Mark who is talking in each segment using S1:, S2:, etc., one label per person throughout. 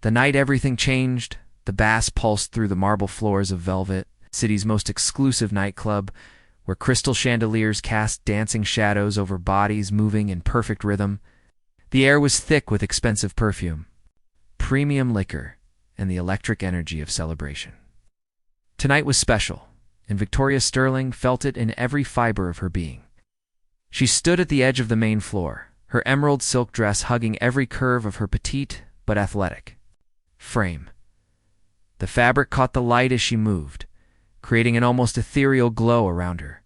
S1: The night everything changed. The bass pulsed through the marble floors of Velvet, city's most exclusive nightclub, where crystal chandeliers cast dancing shadows over bodies moving in perfect rhythm. The air was thick with expensive perfume, premium liquor, and the electric energy of celebration. Tonight was special, and Victoria Sterling felt it in every fiber of her being. She stood at the edge of the main floor, her emerald silk dress hugging every curve of her petite but athletic frame. The fabric caught the light as she moved, creating an almost ethereal glow around her.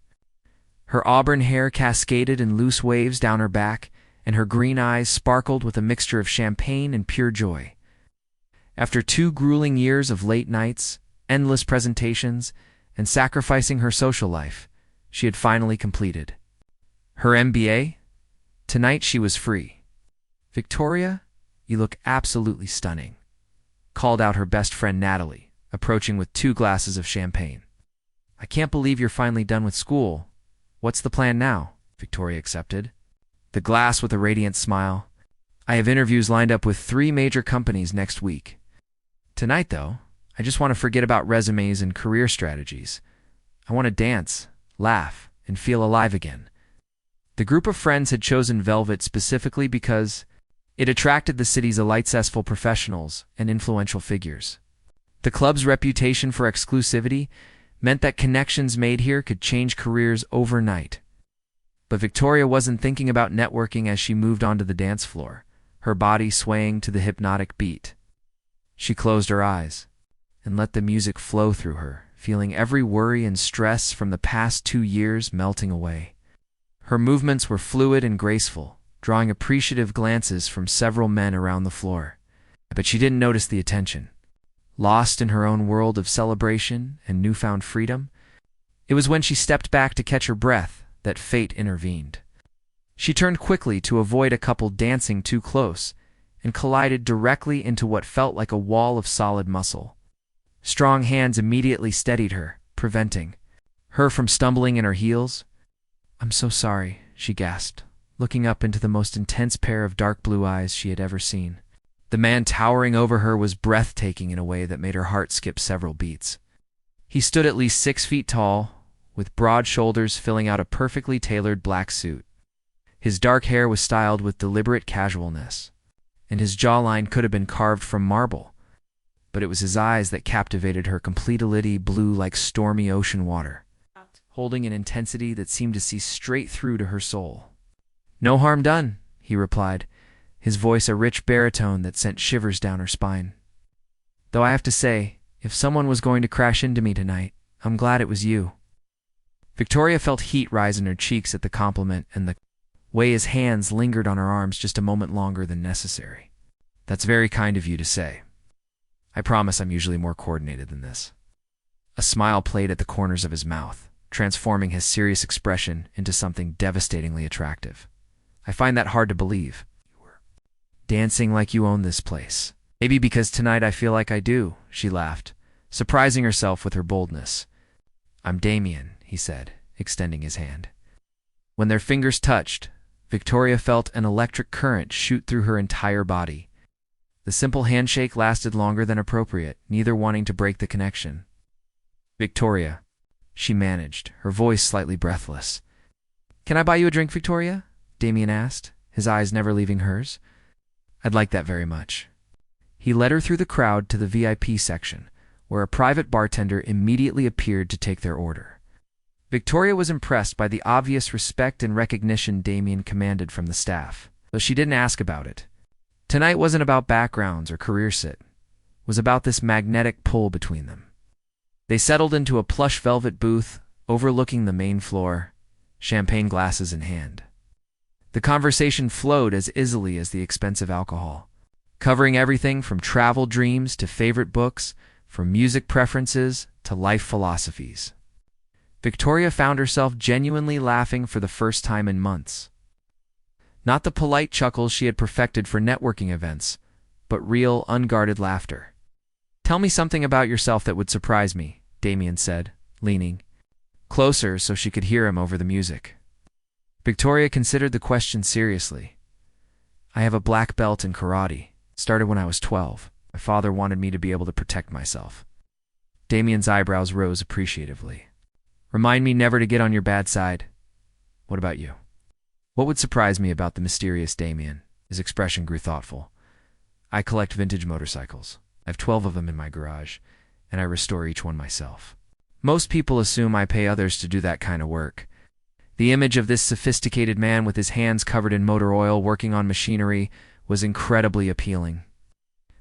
S1: Her auburn hair cascaded in loose waves down her back, and her green eyes sparkled with a mixture of champagne and pure joy. After 2 grueling years of late nights, endless presentations, and sacrificing her social life, she had finally completed her MBA. Tonight she was free. "Victoria, you look absolutely stunning," called out her best friend Natalie, approaching with 2 glasses of champagne. "I can't believe you're finally done with school. What's the plan now?" Victoria accepted the glass with a radiant smile. "I have interviews lined up with 3 major companies next week. Tonight, though, I just want to forget about resumes and career strategies. I want to dance, laugh, and feel alive again." The group of friends had chosen Velvet specifically because it attracted the city's elite-successful professionals and influential figures. The club's reputation for exclusivity meant that connections made here could change careers overnight. But Victoria wasn't thinking about networking as she moved onto the dance floor, her body swaying to the hypnotic beat. She closed her eyes and let the music flow through her, feeling every worry and stress from the past 2 years melting away. Her movements were fluid and graceful, drawing appreciative glances from several men around the floor. But she didn't notice the attention. Lost in her own world of celebration and newfound freedom, it was when she stepped back to catch her breath that fate intervened. She turned quickly to avoid a couple dancing too close and collided directly into what felt like a wall of solid muscle. Strong hands immediately steadied her, preventing her from stumbling in her heels. "I'm so sorry," she gasped, looking up into the most intense pair of dark blue eyes she had ever seen. The man towering over her was breathtaking in a way that made her heart skip several beats. He stood at least 6 feet tall, with broad shoulders filling out a perfectly tailored black suit. His dark hair was styled with deliberate casualness, and his jawline could have been carved from marble. But it was his eyes that captivated her, completely blue like stormy ocean water, holding an intensity that seemed to see straight through to her soul. "No harm done," he replied, his voice a rich baritone that sent shivers down her spine. "Though I have to say, if someone was going to crash into me tonight, I'm glad it was you." Victoria felt heat rise in her cheeks at the compliment and the way his hands lingered on her arms just a moment longer than necessary. "That's very kind of you to say. I promise I'm usually more coordinated than this." A smile played at the corners of his mouth, transforming his serious expression into something devastatingly attractive. "I find that hard to believe. You were dancing like you own this place." "Maybe because tonight I feel like I do," she laughed, surprising herself with her boldness. "I'm Damian," he said, extending his hand. When their fingers touched, Victoria felt an electric current shoot through her entire body. The simple handshake lasted longer than appropriate, neither wanting to break the connection. "Victoria," she managed, her voice slightly breathless. "Can I buy you a drink, Victoria?" Damian asked, his eyes never leaving hers. "I'd like that very much." He led her through the crowd to the VIP section, where a private bartender immediately appeared to take their order. Victoria was impressed by the obvious respect and recognition Damian commanded from the staff, though she didn't ask about it. Tonight wasn't about backgrounds or career sit. It was about this magnetic pull between them. They settled into a plush velvet booth overlooking the main floor, champagne glasses in hand. The conversation flowed as easily as the expensive alcohol, covering everything from travel dreams to favorite books, from music preferences to life philosophies. Victoria found herself genuinely laughing for the first time in months. Not the polite chuckles she had perfected for networking events, but real, unguarded laughter. "Tell me something about yourself that would surprise me," Damian said, leaning closer so she could hear him over the music. Victoria considered the question seriously. "I have a black belt in karate. Started when I was 12. My father wanted me to be able to protect myself. Damian's eyebrows rose appreciatively. Remind me never to get on your bad side. What about you? What would surprise me about the mysterious Damian? His expression grew thoughtful. I collect vintage motorcycles. I have 12 of them in my garage, and I restore each one myself. Most people assume I pay others to do that kind of work. The image of this sophisticated man with his hands covered in motor oil working on machinery was incredibly appealing.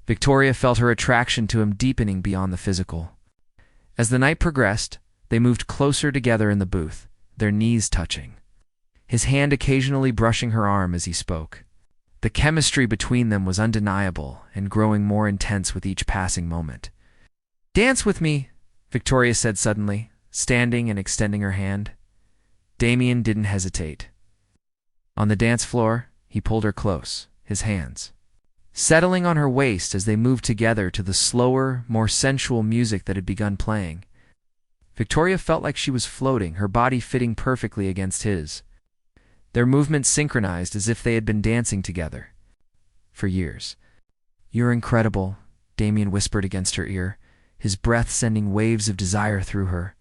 S1: Victoria felt her attraction to him deepening beyond the physical. As the night progressed, they moved closer together in the booth, their knees touching. His hand occasionally brushing her arm as he spoke. The chemistry between them was undeniable and growing more intense with each passing moment. "Dance with me," Victoria said suddenly, standing and extending her hand. Damian didn't hesitate. On the dance floor, he pulled her close, his hands settling on her waist as they moved together to the slower, more sensual music that had begun playing. Victoria felt like she was floating, her body fitting perfectly against his. Their movements synchronized as if they had been dancing together for years. "You're incredible," Damian whispered against her ear, his breath sending waves of desire through her.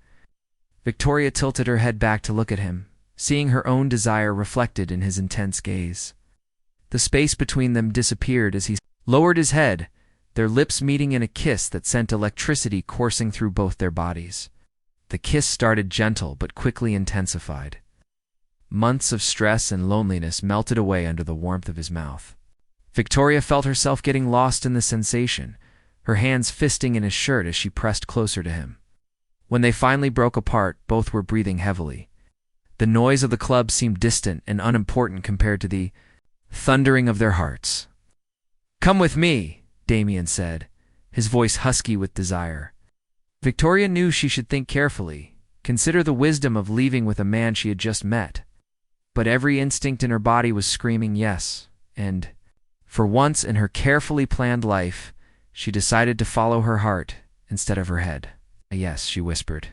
S1: Victoria tilted her head back to look at him, seeing her own desire reflected in his intense gaze. The space between them disappeared as he lowered his head, their lips meeting in a kiss that sent electricity coursing through both their bodies. The kiss started gentle but quickly intensified. Months of stress and loneliness melted away under the warmth of his mouth. Victoria felt herself getting lost in the sensation, her hands fisting in his shirt as she pressed closer to him. When they finally broke apart, both were breathing heavily. The noise of the club seemed distant and unimportant compared to the thundering of their hearts. "Come with me," Damian said, his voice husky with desire. Victoria knew she should think carefully, consider the wisdom of leaving with a man she had just met. But every instinct in her body was screaming yes, and, for once in her carefully planned life, she decided to follow her heart instead of her head. "A yes," she whispered.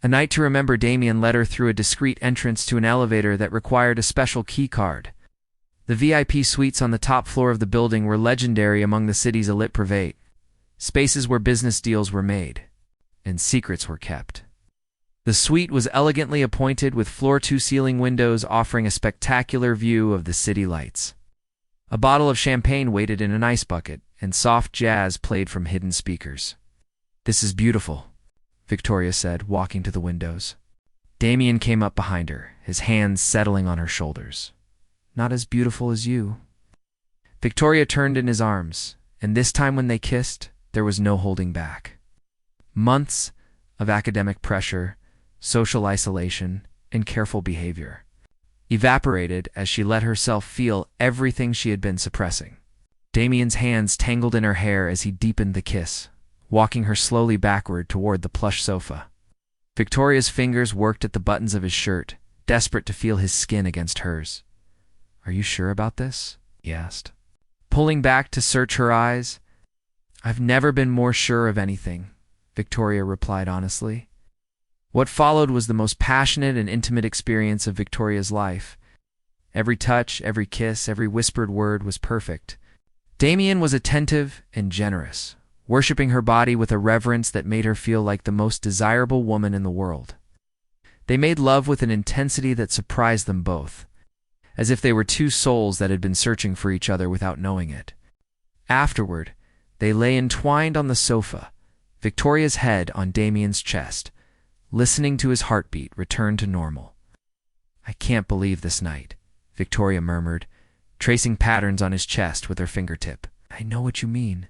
S1: A night to remember. Damian led her through a discreet entrance to an elevator that required a special key card. The VIP suites on the top floor of the building were legendary among the city's elite private, spaces where business deals were made and secrets were kept. The suite was elegantly appointed with floor-to-ceiling windows offering a spectacular view of the city lights. A bottle of champagne waited in an ice bucket, and soft jazz played from hidden speakers. "This is beautiful," Victoria said, walking to the windows. Damian came up behind her, his hands settling on her shoulders. "Not as beautiful as you." Victoria turned in his arms, and this time when they kissed, there was no holding back. Months of academic pressure, social isolation, and careful behavior evaporated as she let herself feel everything she had been suppressing. Damian's hands tangled in her hair as he deepened the kiss, walking her slowly backward toward the plush sofa. Victoria's fingers worked at the buttons of his shirt, desperate to feel his skin against hers. "Are you sure about this?" he asked, pulling back to search her eyes. "I've never been more sure of anything," Victoria replied honestly. What followed was the most passionate and intimate experience of Victoria's life. Every touch, every kiss, every whispered word was perfect. Damian was attentive and generous, worshipping her body with a reverence that made her feel like the most desirable woman in the world. They made love with an intensity that surprised them both, as if they were two souls that had been searching for each other without knowing it. Afterward, they lay entwined on the sofa, Victoria's head on Damian's chest, listening to his heartbeat return to normal. "I can't believe this night," Victoria murmured, tracing patterns on his chest with her fingertip. "I know what you mean,"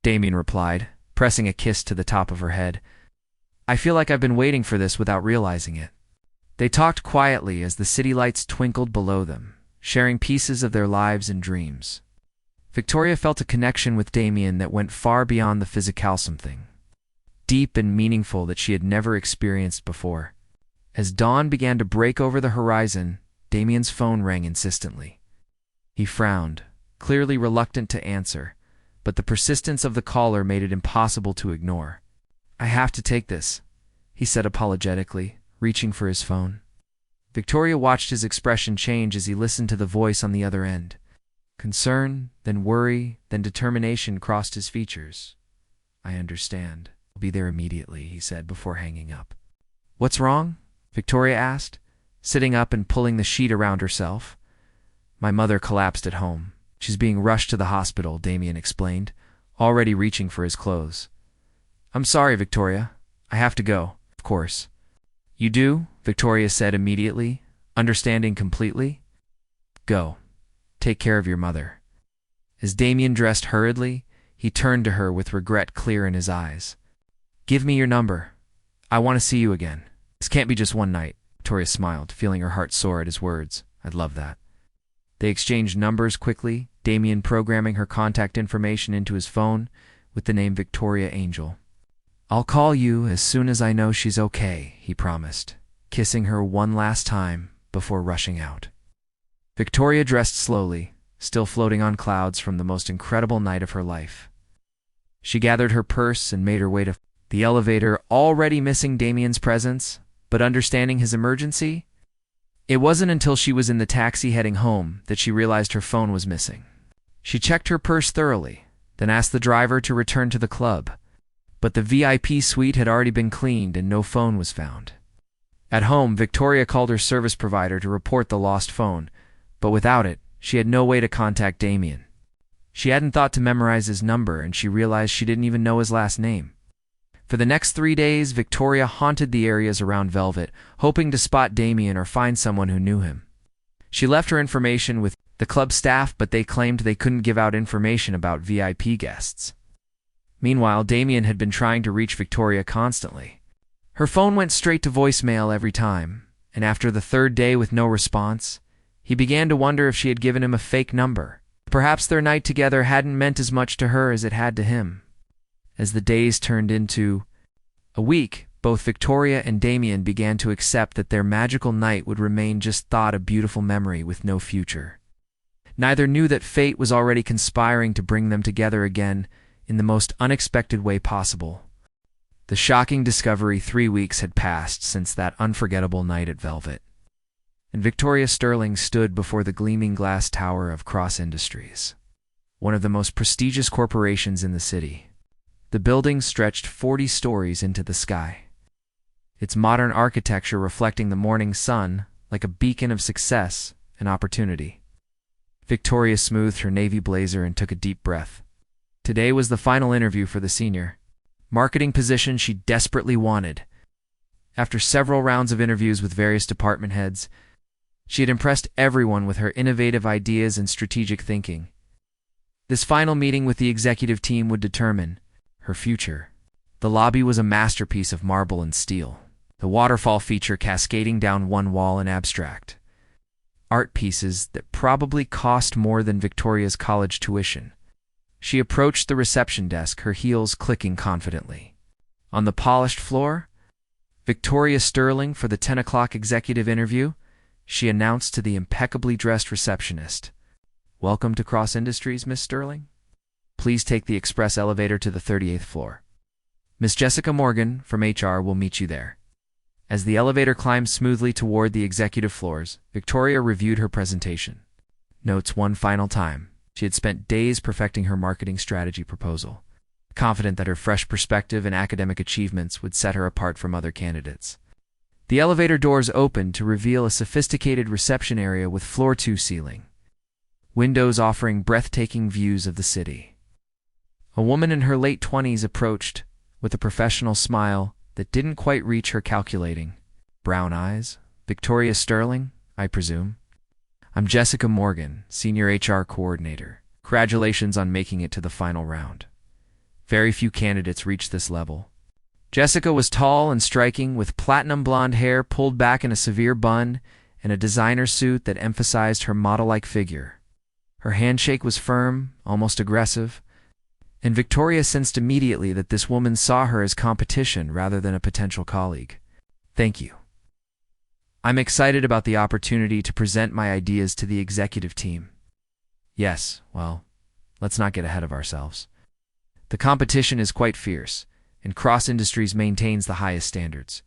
S1: Damian replied, pressing a kiss to the top of her head. "I feel like I've been waiting for this without realizing it." They talked quietly as the city lights twinkled below them, sharing pieces of their lives and dreams. Victoria felt a connection with Damian that went far beyond the physical, something deep and meaningful that she had never experienced before. As dawn began to break over the horizon, Damian's phone rang insistently. He frowned, clearly reluctant to answer, but the persistence of the caller made it impossible to ignore. "I have to take this," he said apologetically, reaching for his phone. Victoria watched his expression change as he listened to the voice on the other end. Concern, then worry, then determination crossed his features. "I understand. I'll be there immediately," he said before hanging up. "What's wrong?" Victoria asked, sitting up and pulling the sheet around herself. "My mother collapsed at home. She's being rushed to the hospital," Damian explained, already reaching for his clothes. "I'm sorry, Victoria. I have to go, of course." "You do?" Victoria said immediately, understanding completely. "Go. Take care of your mother." As Damian dressed hurriedly, he turned to her with regret clear in his eyes. "Give me your number. I want to see you again. This can't be just one night." Victoria smiled, feeling her heart soar at his words. "I'd love that." They exchanged numbers quickly, Damian programming her contact information into his phone with the name Victoria Angel. "I'll call you as soon as I know she's okay," he promised, kissing her one last time before rushing out. Victoria dressed slowly, still floating on clouds from the most incredible night of her life. She gathered her purse and made her way to the elevator, already missing Damian's presence, but understanding his emergency. It wasn't until she was in the taxi heading home that she realized her phone was missing. She checked her purse thoroughly, then asked the driver to return to the club. But the VIP suite had already been cleaned and no phone was found. At home, Victoria called her service provider to report the lost phone, but without it, she had no way to contact Damian. She hadn't thought to memorize his number, and she realized she didn't even know his last name. For the next 3 days, Victoria haunted the areas around Velvet, hoping to spot Damian or find someone who knew him. She left her information with the club staff, but they claimed they couldn't give out information about VIP guests. Meanwhile, Damian had been trying to reach Victoria constantly. Her phone went straight to voicemail every time, and after the 3rd day with no response, he began to wonder if she had given him a fake number. Perhaps their night together hadn't meant as much to her as it had to him. As the days turned into a week, both Victoria and Damian began to accept that their magical night would remain just a beautiful memory with no future. Neither knew that fate was already conspiring to bring them together again in the most unexpected way possible. The shocking discovery: 3 weeks had passed since that unforgettable night at Velvet, and Victoria Sterling stood before the gleaming glass tower of Cross Industries, one of the most prestigious corporations in the city. The building stretched 40 stories into the sky, its modern architecture reflecting the morning sun like a beacon of success and opportunity. Victoria smoothed her navy blazer and took a deep breath. Today was the final interview for the senior marketing position she desperately wanted. After several rounds of interviews with various department heads, she had impressed everyone with her innovative ideas and strategic thinking. This final meeting with the executive team would determine her future. The lobby was a masterpiece of marble and steel, the waterfall feature cascading down one wall in abstract. Art pieces that probably cost more than Victoria's college tuition. She approached the reception desk, her heels clicking confidently. On the polished floor, "Victoria Sterling for the 10 o'clock executive interview," she announced to the impeccably dressed receptionist. "Welcome to Cross Industries, Miss Sterling. Please take the express elevator to the 38th floor. Miss Jessica Morgan from HR will meet you there." As the elevator climbed smoothly toward the executive floors, Victoria reviewed her presentation notes one final time. She had spent days perfecting her marketing strategy proposal, confident that her fresh perspective and academic achievements would set her apart from other candidates. The elevator doors opened to reveal a sophisticated reception area with floor 2 ceiling, windows offering breathtaking views of the city. A woman in her late 20s approached with a professional smile that didn't quite reach her calculating brown eyes. "Victoria Sterling, I presume?" "I'm Jessica Morgan, Senior HR Coordinator. Congratulations on making it to the final round. Very few candidates reach this level." Jessica was tall and striking, with platinum blonde hair pulled back in a severe bun and a designer suit that emphasized her model-like figure. Her handshake was firm, almost aggressive, and Victoria sensed immediately that this woman saw her as competition rather than a potential colleague. "Thank you. I'm excited about the opportunity to present my ideas to the executive team." "Yes, well, let's not get ahead of ourselves. The competition is quite fierce, and Cross Industries maintains the highest standards.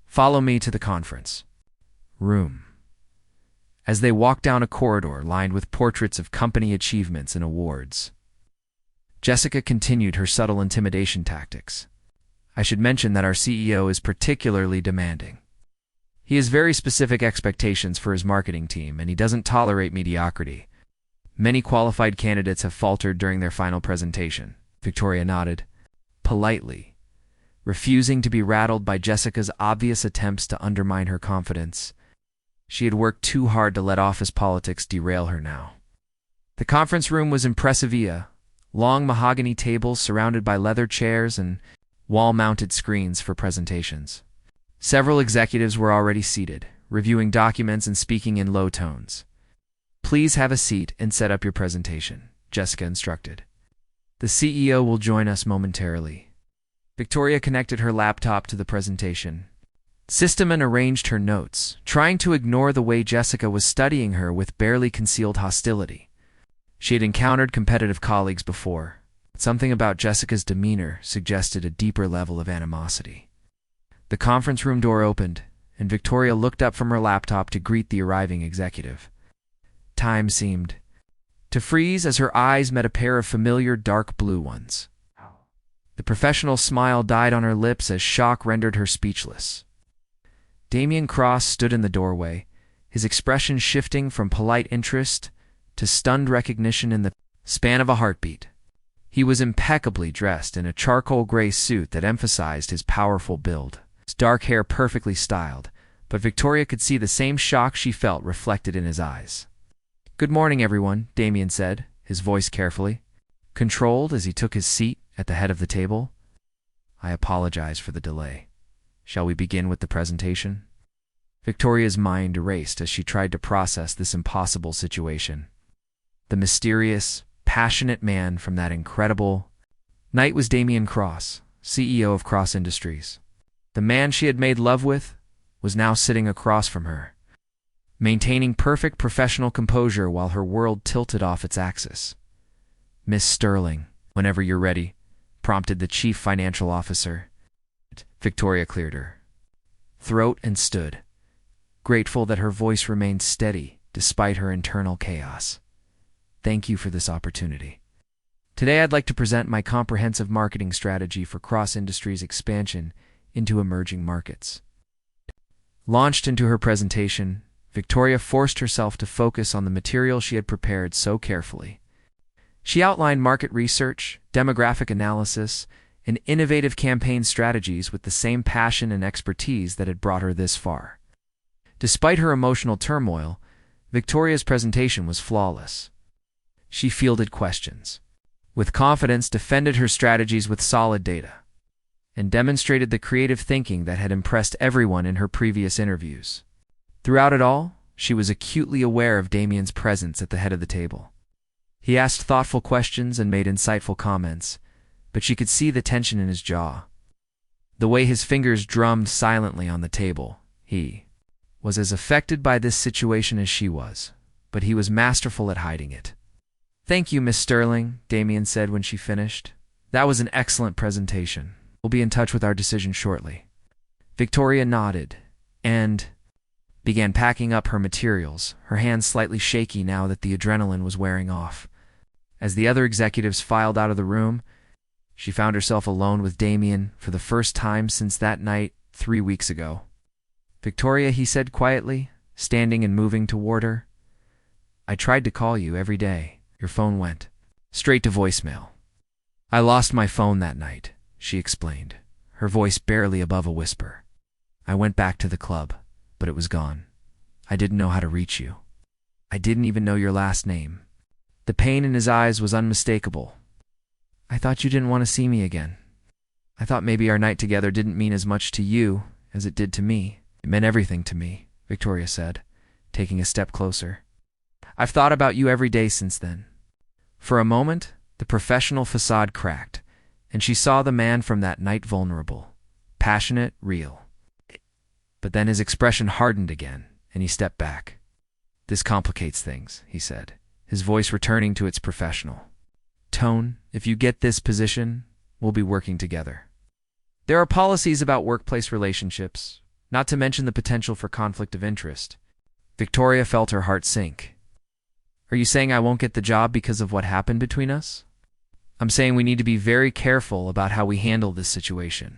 S1: Follow me to the conference room." as they walked down a corridor lined with portraits of company achievements and awards. Jessica continued her subtle intimidation tactics. I should mention that our CEO is particularly demanding. He has very specific expectations for his marketing team, and he doesn't tolerate mediocrity. Many qualified candidates have faltered during their final presentation. Victoria nodded, politely, refusing to be rattled by Jessica's obvious attempts to undermine her confidence. She had worked too hard to let office politics derail her now. The conference room was impressive, long mahogany tables surrounded by leather chairs and wall-mounted screens for presentations. Several executives were already seated, reviewing documents and speaking in low tones. Please have a seat and set up your presentation, Jessica instructed. The CEO will join us momentarily. Victoria connected her laptop to the presentation system and arranged her notes, trying to ignore the way Jessica was studying her with barely concealed hostility. She had encountered competitive colleagues before. Something about Jessica's demeanor suggested a deeper level of animosity. The conference room door opened, and Victoria looked up from her laptop to greet the arriving executive. Time seemed to freeze as her eyes met a pair of familiar dark blue ones. The professional smile died on her lips as shock rendered her speechless. Damian Cross stood in the doorway, his expression shifting from polite interest to stunned recognition in the span of a heartbeat. He was impeccably dressed in a charcoal gray suit that emphasized his powerful build, his dark hair perfectly styled, but Victoria could see the same shock she felt reflected in his eyes. "Good morning, everyone," Damian said, his voice carefully controlled as he took his seat at the head of the table. "I apologize for the delay. Shall we begin with the presentation?" Victoria's mind erased as she tried to process this impossible situation. The mysterious, passionate man from that incredible night was Damian Cross, CEO of Cross Industries. The man she had made love with was now sitting across from her, maintaining perfect professional composure while her world tilted off its axis. "Miss Sterling, whenever you're ready," prompted the chief financial officer. Victoria cleared her throat and stood, grateful that her voice remained steady despite her internal chaos. "Thank you for this opportunity. Today I'd like to present my comprehensive marketing strategy for Cross Industries' expansion into emerging markets." Launched into her presentation, Victoria forced herself to focus on the material she had prepared so carefully. She outlined market research, demographic analysis, and innovative campaign strategies with the same passion and expertise that had brought her this far. Despite her emotional turmoil, Victoria's presentation was flawless. She fielded questions, with confidence defended her strategies with solid data, and demonstrated the creative thinking that had impressed everyone in her previous interviews. Throughout it all, she was acutely aware of Damian's presence at the head of the table. He asked thoughtful questions and made insightful comments, but she could see the tension in his jaw. The way his fingers drummed silently on the table, he was as affected by this situation as she was, but he was masterful at hiding it. "Thank you, Miss Sterling," Damian said when she finished. "That was an excellent presentation. We'll be in touch with our decision shortly." Victoria nodded and began packing up her materials, her hands slightly shaky now that the adrenaline was wearing off. As the other executives filed out of the room, she found herself alone with Damian for the first time since that night 3 weeks ago. "Victoria," he said quietly, standing and moving toward her. "I tried to call you every day. Your phone went straight to voicemail." "I lost my phone that night," she explained, her voice barely above a whisper. "I went back to the club, but it was gone. I didn't know how to reach you. I didn't even know your last name." The pain in his eyes was unmistakable. "I thought you didn't want to see me again. I thought maybe our night together didn't mean as much to you as it did to me." "It meant everything to me," Victoria said, taking a step closer. "I've thought about you every day since then." For a moment, the professional facade cracked, and she saw the man from that night vulnerable, passionate, real. But then his expression hardened again, and he stepped back. "This complicates things," he said, his voice returning to its professional tone. "If you get this position, we'll be working together. There are policies about workplace relationships, not to mention the potential for conflict of interest. Victoria felt her heart sink. Are you saying I won't get the job because of what happened between us? I'm saying we need to be very careful about how we handle this situation.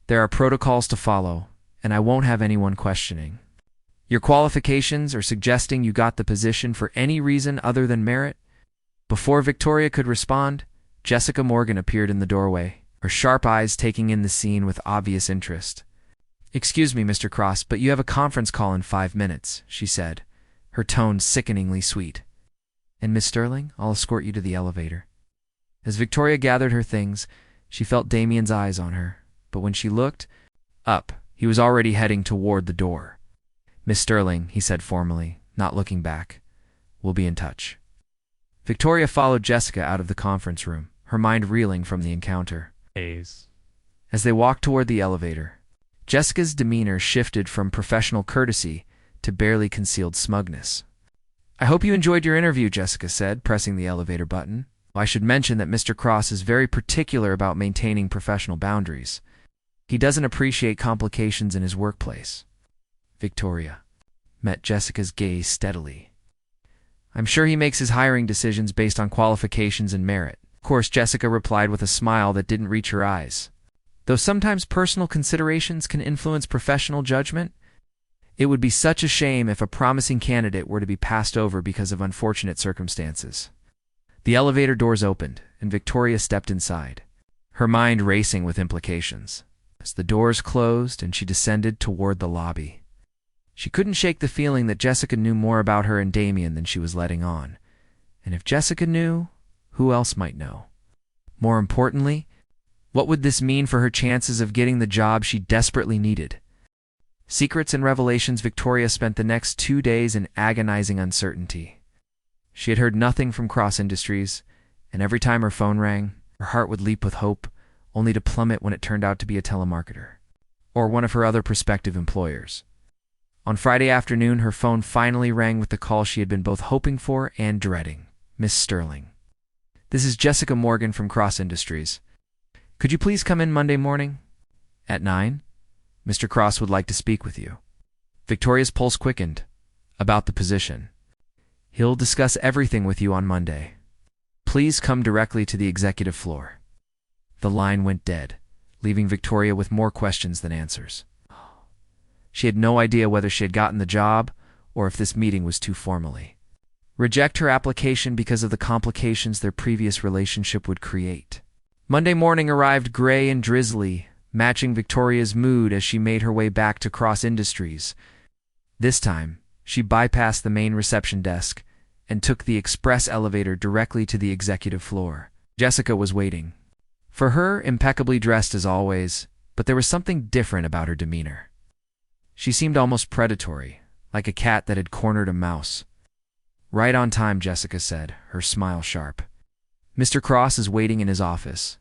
S1: There are protocols to follow, and I won't have anyone questioning. Your qualifications are suggesting you got the position for any reason other than merit? Before Victoria could respond, Jessica Morgan appeared in the doorway, her sharp eyes taking in the scene with obvious interest. Excuse me, Mr. Cross, but you have a conference call in 5 minutes, she said, her tone sickeningly sweet. And Miss Sterling, I'll escort you to the elevator. As Victoria gathered her things, she felt Damian's eyes on her, but when she looked up, he was already heading toward the door. Miss Sterling, he said formally, not looking back. We'll be in touch. Victoria followed Jessica out of the conference room, her mind reeling from the encounter. As they walked toward the elevator, Jessica's demeanor shifted from professional courtesy to barely concealed smugness. I hope you enjoyed your interview, Jessica said, pressing the elevator button. I should mention that Mr. Cross is very particular about maintaining professional boundaries. He doesn't appreciate complications in his workplace. Victoria met Jessica's gaze steadily. I'm sure he makes his hiring decisions based on qualifications and merit. Of course, Jessica replied with a smile that didn't reach her eyes. Though sometimes personal considerations can influence professional judgment, it would be such a shame if a promising candidate were to be passed over because of unfortunate circumstances. The elevator doors opened, and Victoria stepped inside, her mind racing with implications. As the doors closed and she descended toward the lobby, she couldn't shake the feeling that Jessica knew more about her and Damian than she was letting on. And if Jessica knew, who else might know? More importantly, what would this mean for her chances of getting the job she desperately needed? Secrets and revelations. Victoria spent the next 2 days in agonizing uncertainty. She had heard nothing from Cross Industries, and every time her phone rang, her heart would leap with hope, only to plummet when it turned out to be a telemarketer, or one of her other prospective employers. On Friday afternoon, her phone finally rang with the call she had been both hoping for and dreading. Miss Sterling. This is Jessica Morgan from Cross Industries. Could you please come in Monday morning? At 9? Mr. Cross would like to speak with you. Victoria's pulse quickened. About the position. He'll discuss everything with you on Monday. Please come directly to the executive floor. The line went dead, leaving Victoria with more questions than answers. She had no idea whether she had gotten the job or if this meeting was too formally. Reject her application because of the complications their previous relationship would create. Monday morning arrived gray and drizzly, matching Victoria's mood as she made her way back to Cross Industries. This time, she bypassed the main reception desk and took the express elevator directly to the executive floor. Jessica was waiting. For her, impeccably dressed as always, but there was something different about her demeanor. She seemed almost predatory, like a cat that had cornered a mouse. Right on time, Jessica said, her smile sharp. Mr. Cross is waiting in his office.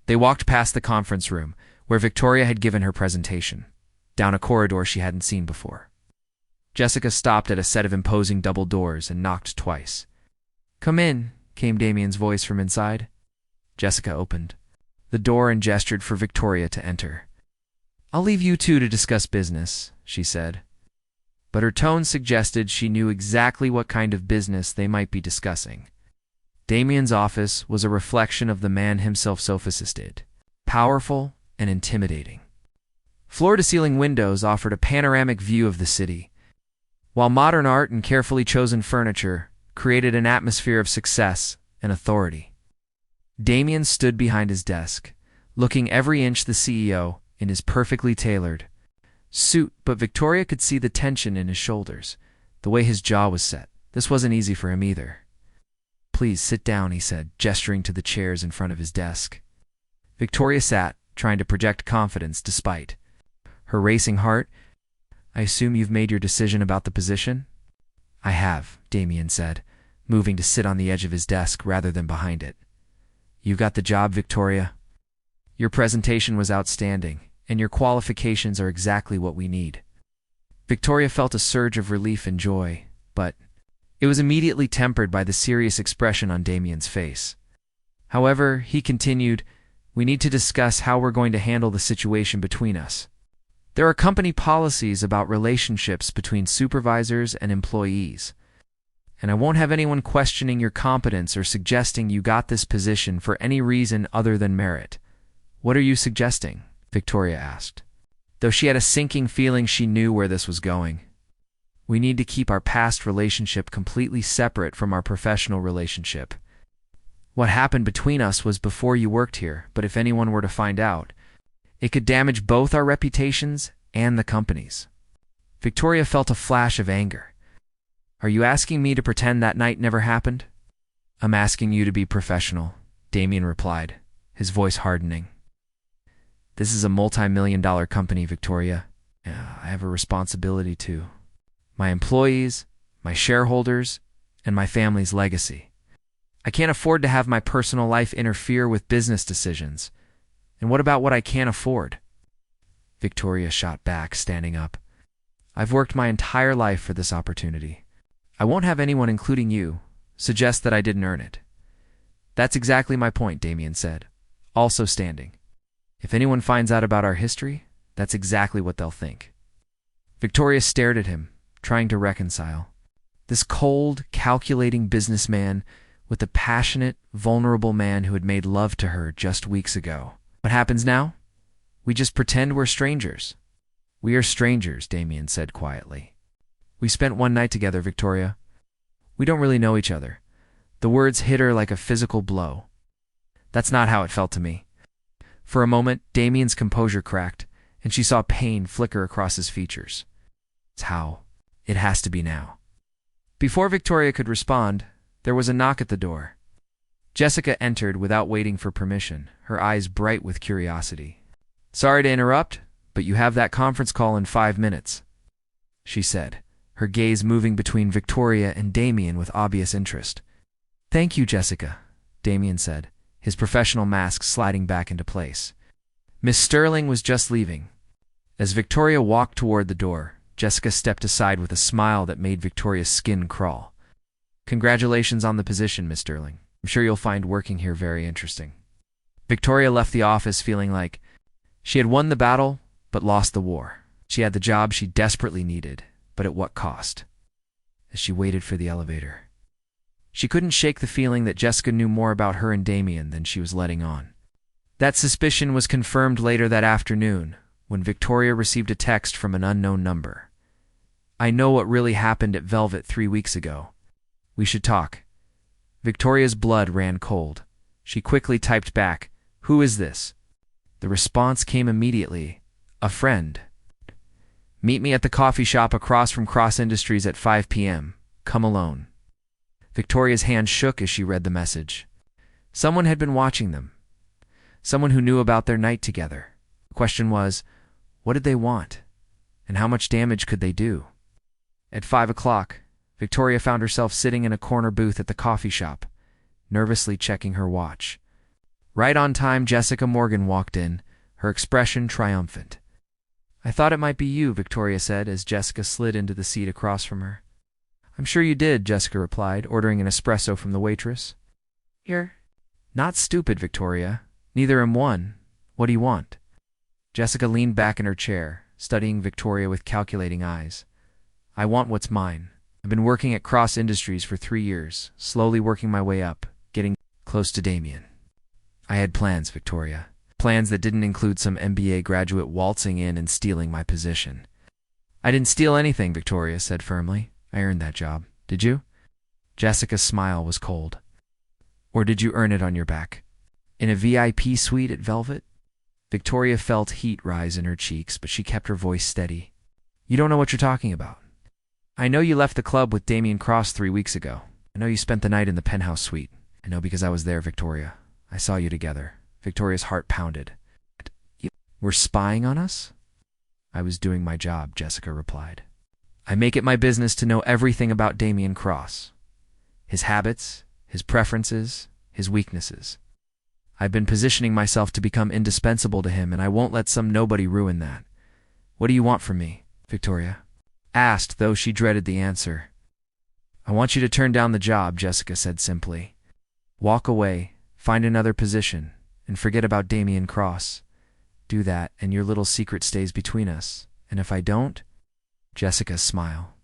S1: They walked past the conference room, where Victoria had given her presentation, down a corridor she hadn't seen before. Jessica stopped at a set of imposing double doors and knocked twice. Come in, came Damian's voice from inside. Jessica opened the door and gestured for Victoria to enter. I'll leave you two to discuss business, she said. But her tone suggested she knew exactly what kind of business they might be discussing. Damian's office was a reflection of the man himself Sophocles did, powerful and intimidating. Floor-to-ceiling windows offered a panoramic view of the city, while modern art and carefully chosen furniture created an atmosphere of success and authority. Damian stood behind his desk, looking every inch the CEO in his perfectly tailored suit, but Victoria could see the tension in his shoulders, the way his jaw was set. This wasn't easy for him either. Please sit down, he said, gesturing to the chairs in front of his desk. Victoria sat, trying to project confidence despite her racing heart. I assume you've made your decision about the position? I have, Damian said, moving to sit on the edge of his desk rather than behind it. You got the job, Victoria. Your presentation was outstanding, and your qualifications are exactly what we need. Victoria felt a surge of relief and joy, but it was immediately tempered by the serious expression on Damian's face. However, he continued, we need to discuss how we're going to handle the situation between us. There are company policies about relationships between supervisors and employees, and I won't have anyone questioning your competence or suggesting you got this position for any reason other than merit. What are you suggesting? Victoria asked, though she had a sinking feeling she knew where this was going. We need to keep our past relationship completely separate from our professional relationship. What happened between us was before you worked here, but if anyone were to find out, it could damage both our reputations and the company's. Victoria felt a flash of anger. Are you asking me to pretend that night never happened? I'm asking you to be professional, Damian replied, his voice hardening. This is a multi-million-dollar company, Victoria. I have a responsibility to my employees, my shareholders, and my family's legacy. I can't afford to have my personal life interfere with business decisions. And what about what I can't afford? Victoria shot back, standing up. I've worked my entire life for this opportunity. I won't have anyone, including you, suggest that I didn't earn it. That's exactly my point, Damian said, also standing. If anyone finds out about our history, that's exactly what they'll think. Victoria stared at him, trying to reconcile. This cold, calculating businessman with the passionate, vulnerable man who had made love to her just weeks ago. What happens now? We just pretend we're strangers. We are strangers, Damian said quietly. We spent one night together, Victoria. We don't really know each other. The words hit her like a physical blow. That's not how it felt to me. For a moment, Damian's composure cracked, and she saw pain flicker across his features. It's how. It has to be now. Before Victoria could respond, there was a knock at the door. Jessica entered without waiting for permission, her eyes bright with curiosity. Sorry to interrupt, but you have that conference call in 5 minutes, she said, her gaze moving between Victoria and Damian with obvious interest. Thank you, Jessica, Damian said, his professional mask sliding back into place. Miss Sterling was just leaving. As Victoria walked toward the door, Jessica stepped aside with a smile that made Victoria's skin crawl. Congratulations on the position, Miss Sterling. I'm sure you'll find working here very interesting. Victoria left the office feeling like she had won the battle but lost the war. She had the job she desperately needed, but at what cost? As she waited for the elevator, she couldn't shake the feeling that Jessica knew more about her and Damian than she was letting on. That suspicion was confirmed later that afternoon when Victoria received a text from an unknown number. I know what really happened at Velvet 3 weeks ago. We should talk. Victoria's blood ran cold. She quickly typed back, Who is this? The response came immediately. A friend. Meet me at the coffee shop across from Cross Industries at 5 p.m. Come alone. Victoria's hand shook as she read the message. Someone had been watching them. Someone who knew about their night together. The question was, what did they want? And how much damage could they do? At 5 o'clock, Victoria found herself sitting in a corner booth at the coffee shop, nervously checking her watch. Right on time, Jessica Morgan walked in, her expression triumphant. I thought it might be you, Victoria said as Jessica slid into the seat across from her. I'm sure you did, Jessica replied, ordering an espresso from the waitress. Here. Not stupid, Victoria. Neither am one. What do you want? Jessica leaned back in her chair, studying Victoria with calculating eyes. I want what's mine. I've been working at Cross Industries for 3 years, slowly working my way up, getting close to Damian. I had plans, Victoria. Plans that didn't include some MBA graduate waltzing in and stealing my position. I didn't steal anything, Victoria said firmly. I earned that job. Did you? Jessica's smile was cold. Or did you earn it on your back? In a VIP suite at Velvet? Victoria felt heat rise in her cheeks, but she kept her voice steady. You don't know what you're talking about. I know you left the club with Damian Cross 3 weeks ago. I know you spent the night in the penthouse suite. I know because I was there, Victoria. I saw you together. Victoria's heart pounded. You were spying on us? I was doing my job, Jessica replied. I make it my business to know everything about Damian Cross. His habits, his preferences, his weaknesses. I've been positioning myself to become indispensable to him, and I won't let some nobody ruin that. What do you want from me? Victoria asked, though she dreaded the answer. I want you to turn down the job, Jessica said simply. Walk away, find another position, and forget about Damian Cross. do that, and your little secret stays between us. And if I don't? Jessica's smile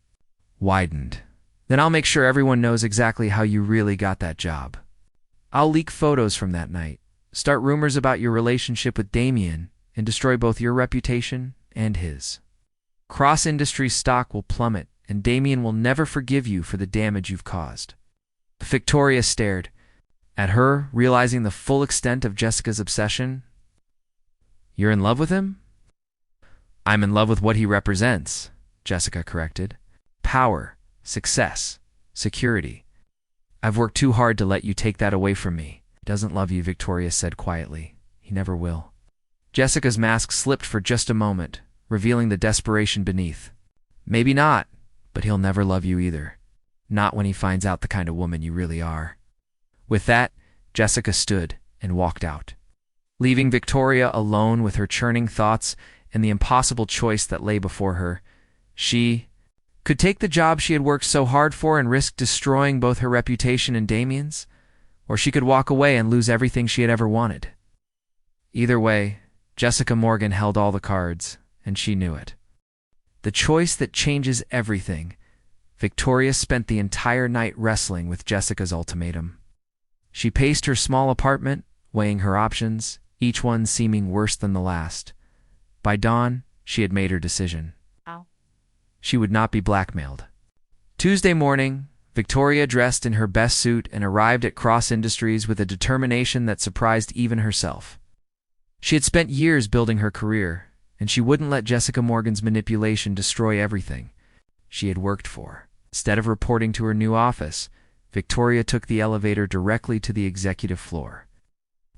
S1: widened. Then I'll make sure everyone knows exactly how you really got that job. I'll leak photos from that night, start rumors about your relationship with Damian, and destroy both your reputation and his. Cross Industries stock will plummet, and Damian will never forgive you for the damage you've caused. Victoria stared at her, realizing the full extent of Jessica's obsession. You're in love with him? I'm in love with what he represents, Jessica corrected. Power, success, security. I've worked too hard to let you take that away from me. He doesn't love you, Victoria said quietly. He never will. Jessica's mask slipped for just a moment, revealing the desperation beneath. Maybe not, but he'll never love you either. Not when he finds out the kind of woman you really are. With that, Jessica stood and walked out, leaving Victoria alone with her churning thoughts and the impossible choice that lay before her. She could take the job she had worked so hard for and risk destroying both her reputation and Damian's, or she could walk away and lose everything she had ever wanted. Either way, Jessica Morgan held all the cards, and she knew it. The choice that changes everything. Victoria spent the entire night wrestling with Jessica's ultimatum. She paced her small apartment, weighing her options, each one seeming worse than the last. By dawn, she had made her decision. She would not be blackmailed. Tuesday morning, Victoria dressed in her best suit and arrived at Cross Industries with a determination that surprised even herself. She had spent years building her career, and she wouldn't let Jessica Morgan's manipulation destroy everything she had worked for. Instead of reporting to her new office, Victoria took the elevator directly to the executive floor.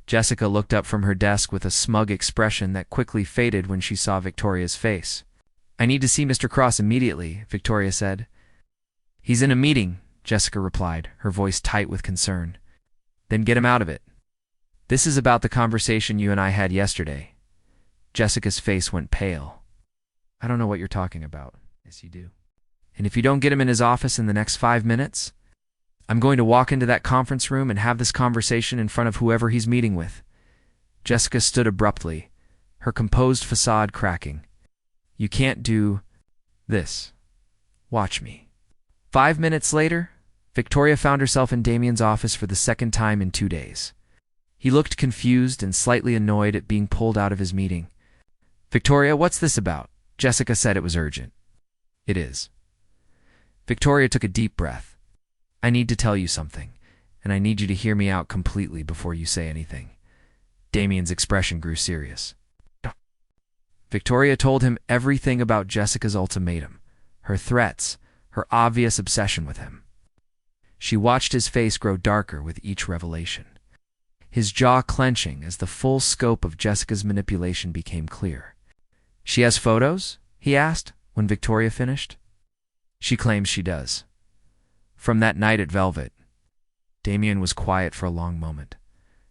S1: Jessica looked up from her desk with a smug expression that quickly faded when she saw Victoria's face. I need to see Mr. Cross immediately, Victoria said. He's in a meeting, Jessica replied, her voice tight with concern. Then get him out of it. This is about the conversation you and I had yesterday. Jessica's face went pale. I don't know what you're talking about. Yes, you do. And if you don't get him in his office in the next 5 minutes, I'm going to walk into that conference room and have this conversation in front of whoever he's meeting with. Jessica stood abruptly, her composed facade cracking. You can't do this. Watch me. 5 minutes later, Victoria found herself in Damian's office for the second time in 2 days. He looked confused and slightly annoyed at being pulled out of his meeting. Victoria, what's this about? Jessica said it was urgent. It is. Victoria took a deep breath. I need to tell you something, and I need you to hear me out completely before you say anything. Damian's expression grew serious. Victoria told him everything about Jessica's ultimatum, her threats, her obvious obsession with him. She watched his face grow darker with each revelation, his jaw clenching as the full scope of Jessica's manipulation became clear. She has photos? He asked when Victoria finished. She claims she does. From that night at Velvet. Damian was quiet for a long moment,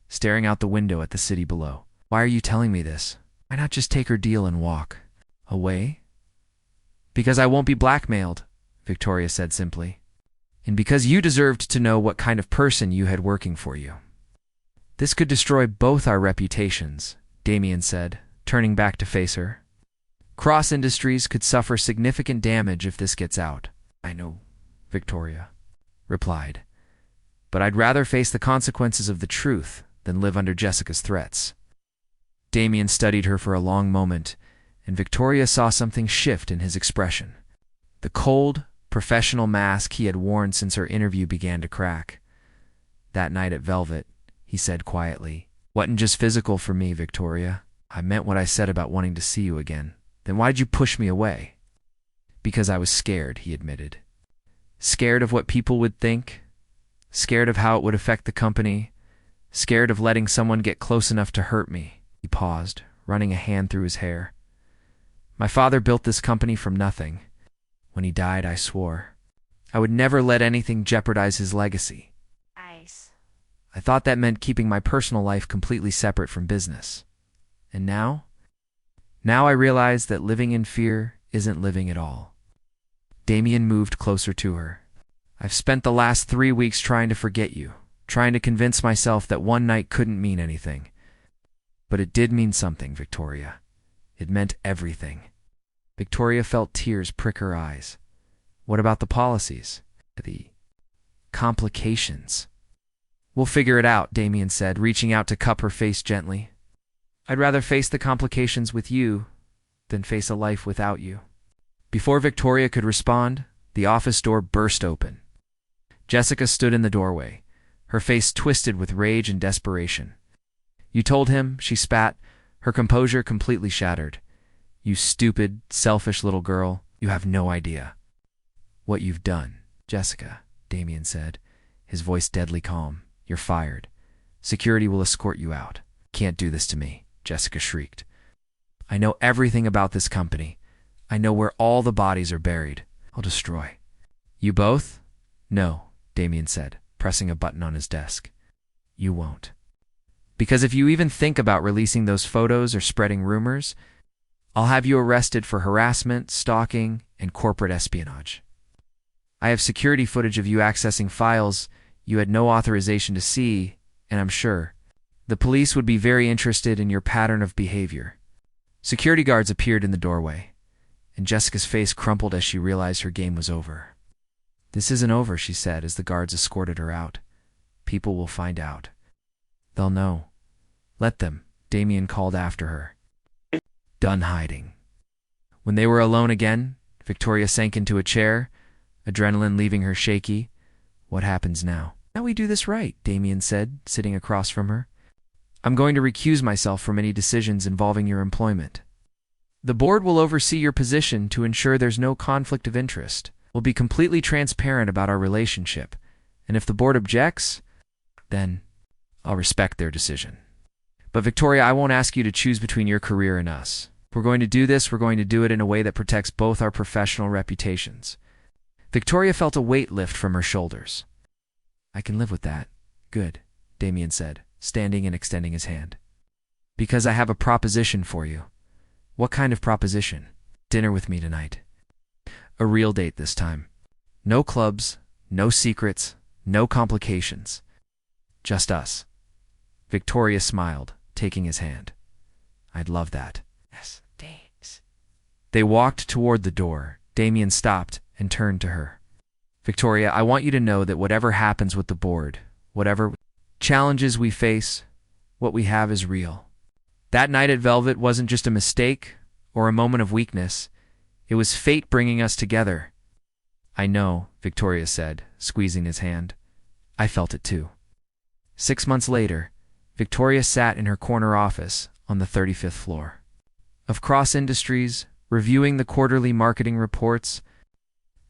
S1: staring out the window at the city below. Why are you telling me this? Why not just take her deal and walk away? Because I won't be blackmailed, Victoria said simply. And because you deserved to know what kind of person you had working for you. This could destroy both our reputations, Damian said, turning back to face her. Cross Industries could suffer significant damage if this gets out. I know, Victoria replied. But I'd rather face the consequences of the truth than live under Jessica's threats. Damian studied her for a long moment, and Victoria saw something shift in his expression. The cold, professional mask he had worn since her interview began to crack. That night at Velvet, he said quietly, wasn't just physical for me, Victoria. I meant what I said about wanting to see you again. Then why'd you push me away? Because I was scared, he admitted. Scared of what people would think. Scared of how it would affect the company. Scared of letting someone get close enough to hurt me. He paused, running a hand through his hair. My father built this company from nothing. When he died, I swore I would never let anything jeopardize his legacy. I thought that meant keeping my personal life completely separate from business. And now? Now I realize that living in fear isn't living at all. Damian moved closer to her. I've spent the last 3 weeks trying to forget you, trying to convince myself that one night couldn't mean anything. But it did mean something, Victoria. It meant everything. Victoria felt tears prick her eyes. What about the policies? The complications? We'll figure it out, Damian said, reaching out to cup her face gently. I'd rather face the complications with you than face a life without you. Before Victoria could respond, the office door burst open. Jessica stood in the doorway, her face twisted with rage and desperation. You told him, she spat, her composure completely shattered. You stupid, selfish little girl, you have no idea what you've done. Jessica, Damian said, his voice deadly calm. You're fired. Security will escort you out. Can't do this to me, Jessica shrieked. I know everything about this company. I know where all the bodies are buried. I'll destroy. You both? No, Damian said, pressing a button on his desk. You won't. Because if you even think about releasing those photos or spreading rumors, I'll have you arrested for harassment, stalking, and corporate espionage. I have security footage of you accessing files you had no authorization to see, and I'm sure the police would be very interested in your pattern of behavior. Security guards appeared in the doorway, and Jessica's face crumpled as she realized her game was over. This isn't over, she said as the guards escorted her out. People will find out. They'll know. Let them, Damian called after her. Done hiding. When they were alone again, Victoria sank into a chair, adrenaline leaving her shaky. What happens now? Now we do this right, Damian said, sitting across from her. I'm going to recuse myself from any decisions involving your employment. The board will oversee your position to ensure there's no conflict of interest. We'll be completely transparent about our relationship, and if the board objects, then I'll respect their decision. But Victoria, I won't ask you to choose between your career and us. If we're going to do this, we're going to do it in a way that protects both our professional reputations. Victoria felt a weight lift from her shoulders. I can live with that. Good, Damian said, standing and extending his hand. Because I have a proposition for you. What kind of proposition? Dinner with me tonight. A real date this time. No clubs, no secrets, no complications. Just us. Victoria smiled, taking his hand. I'd love that. Yes, thanks. They walked toward the door. Damian stopped and turned to her. Victoria, I want you to know that whatever happens with the board, whatever challenges we face, what we have is real. That night at Velvet wasn't just a mistake or a moment of weakness. It was fate bringing us together. I know, Victoria said, squeezing his hand. I felt it too. 6 months later, Victoria sat in her corner office on the 35th floor of Cross Industries, reviewing the quarterly marketing reports.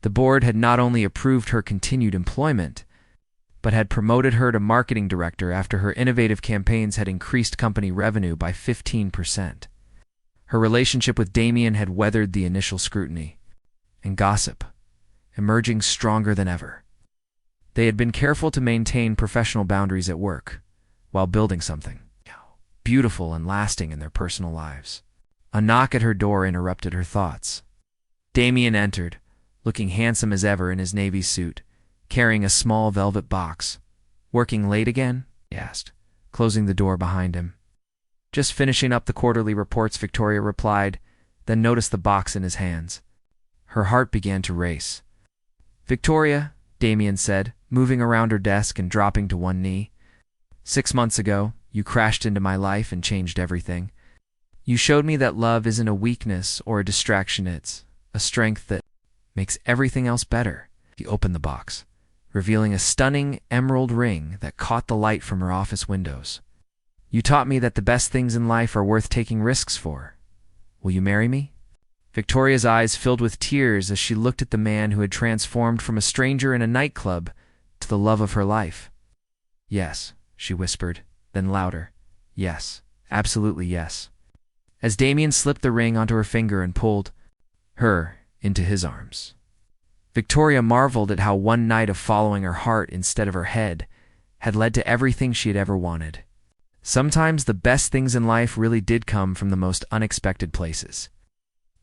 S1: The board had not only approved her continued employment, but had promoted her to marketing director after her innovative campaigns had increased company revenue by 15%. Her relationship with Damian had weathered the initial scrutiny and gossip, emerging stronger than ever. They had been careful to maintain professional boundaries at work, while building something beautiful and lasting in their personal lives. A knock at her door interrupted her thoughts. Damian entered, looking handsome as ever in his navy suit, carrying a small velvet box. Working late again? He asked, closing the door behind him. Just finishing up the quarterly reports, Victoria replied, then noticed the box in his hands. Her heart began to race. Victoria, Damian said, moving around her desk and dropping to one knee. 6 months ago, you crashed into my life and changed everything. You showed me that love isn't a weakness or a distraction, it's a strength that makes everything else better. He opened the box, revealing a stunning emerald ring that caught the light from her office windows. You taught me that the best things in life are worth taking risks for. Will you marry me? Victoria's eyes filled with tears as she looked at the man who had transformed from a stranger in a nightclub to the love of her life. Yes, she whispered, then louder. Yes, absolutely yes. As Damian slipped the ring onto her finger and pulled her into his arms. Victoria marveled at how one night of following her heart instead of her head had led to everything she had ever wanted. Sometimes the best things in life really did come from the most unexpected places.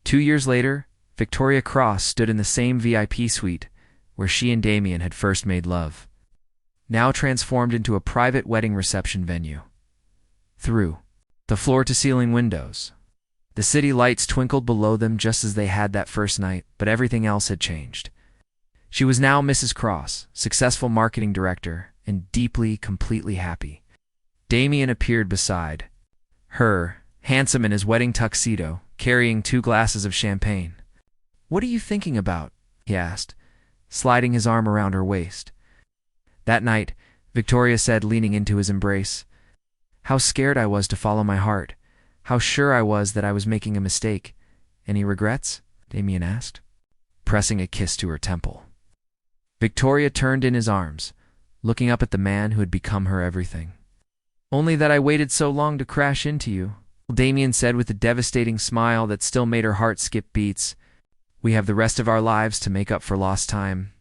S1: 2 years later, Victoria Cross stood in the same VIP suite where she and Damian had first made love, now transformed into a private wedding reception venue. Through the floor-to-ceiling windows. The city lights twinkled below them just as they had that first night, but everything else had changed. She was now Mrs. Cross, successful marketing director, and deeply, completely happy. Damian appeared beside her, handsome in his wedding tuxedo, carrying 2 glasses of champagne. "What are you thinking about?" he asked, sliding his arm around her waist. That night, Victoria said, leaning into his embrace, "How scared I was to follow my heart. How sure I was that I was making a mistake. Any regrets?" Damian asked, pressing a kiss to her temple. Victoria turned in his arms, looking up at the man who had become her everything. "Only that I waited so long to crash into you," Damian said with a devastating smile that still made her heart skip beats. "We have the rest of our lives to make up for lost time."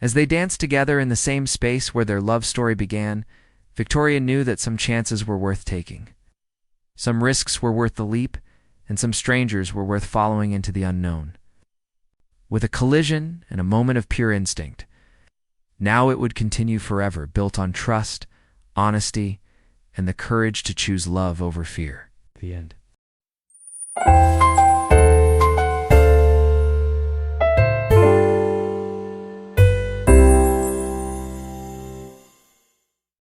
S1: As they danced together in the same space where their love story began, Victoria knew that some chances were worth taking. Some risks were worth the leap, and some strangers were worth following into the unknown. With a collision and a moment of pure instinct, now it would continue forever, built on trust, honesty, and the courage to choose love over fear. The end.